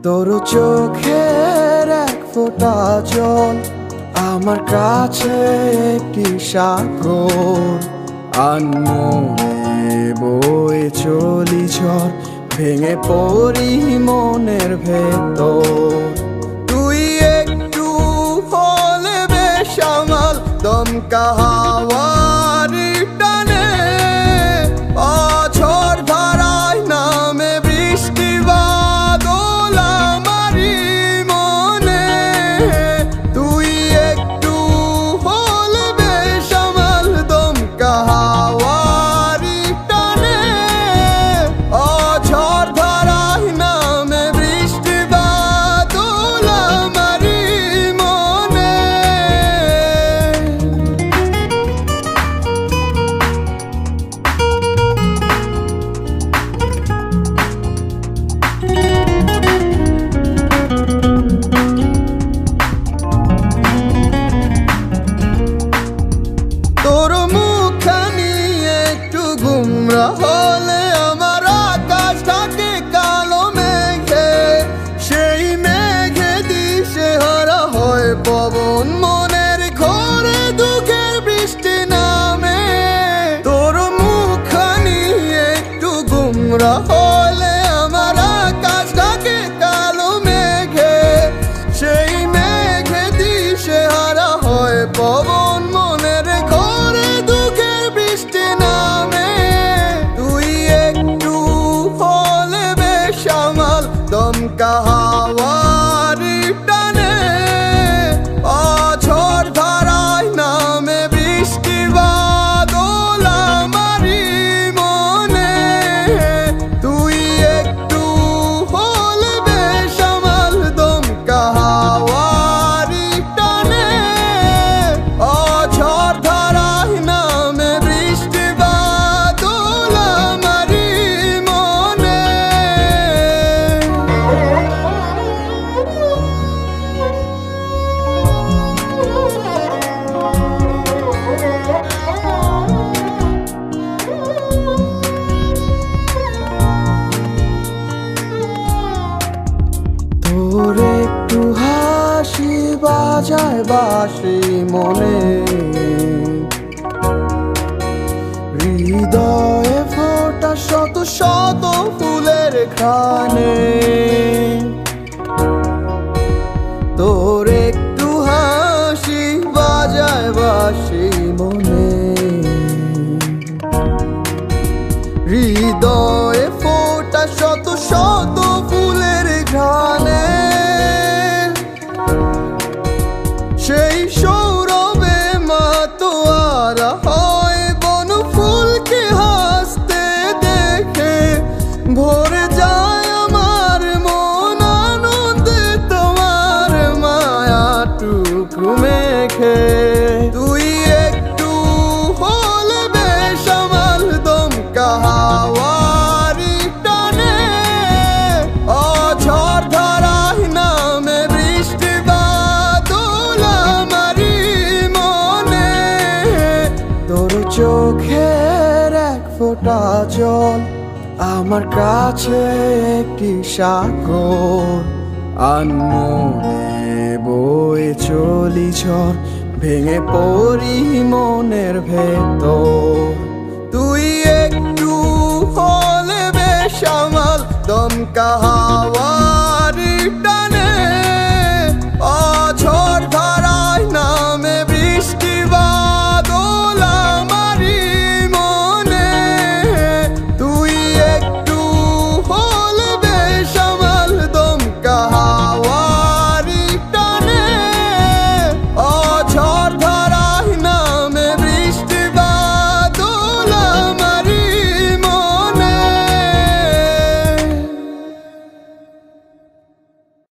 তোর চোখের এক ফোঁটা জল আমার কাছে একটি সাগর। আনমনে বয়ে চলি ঝড়, ভেঙে পড়ি মনের ভেতর। তুই একটু হলে বেসামাল, দমকা হাওয়ার টানে ঝড় ধারায় নামে বৃষ্টি বাদল আমারই মনে। তুই একটু হলে বেসামাল, দমকা হাওয়ার টানে ঝড় ধারায় নামে বৃষ্টি বাদল আমারই মনে। তোর মুখখানি একটু গুমরা হলে আমার আকাশটাকে কালো মেঘে, সেই মেঘে দিশে হারা হয় পবন, মনের ঘরে দুঃখের বৃষ্টি নামে। তোর মুখখানি একটু গুমরা হলে আমার আকাশটাকে কালো মেঘে, সেই মেঘে দিশে হারা হয় পবন, মনের ঘরে দুঃখের বৃষ্টি নামে। তুই একটু হলে বেসামাল, দমকা হাওয়ার টানে ঝড় ধারায় নামে বৃষ্টি বাদল আমারই মনে। তুই একটু হলে বেসামাল, দমকা হাওয়ার টানে ঝড় ধারায় নামে বৃষ্টি বাদল আমারই মনে। তোর একটু হাসি বাজায় বাঁশি মনে, হৃদয়ে ফোটা শত শত ফুলের ঘ্রাণে। তোর একটু হাসি বাজায় বাঁশি মনে, হৃদয়ে ফোটা শত শত ফুলের ঘ্রাণে। সেই সৌরভে মাতোয়ারা হয় বন ফুলকে হাসতে দেখে, ভরে যায় আমার মন আনন্দে তোমার মায়াটুকু মেখে। তুই একটু হলে বেসামাল, দমকা হাওয়ার টানে ঝড় ধারায় নামে বৃষ্টি বাদল আমারই মনে। তোর চোখের এক ফোঁটা জল আমার কাছে একটি সাগর। আনমনে বয়ে চলি ঝড়, ভেঙে পড়ি মনের ভেতর। তুই একটু হলে বেসামাল, দমকা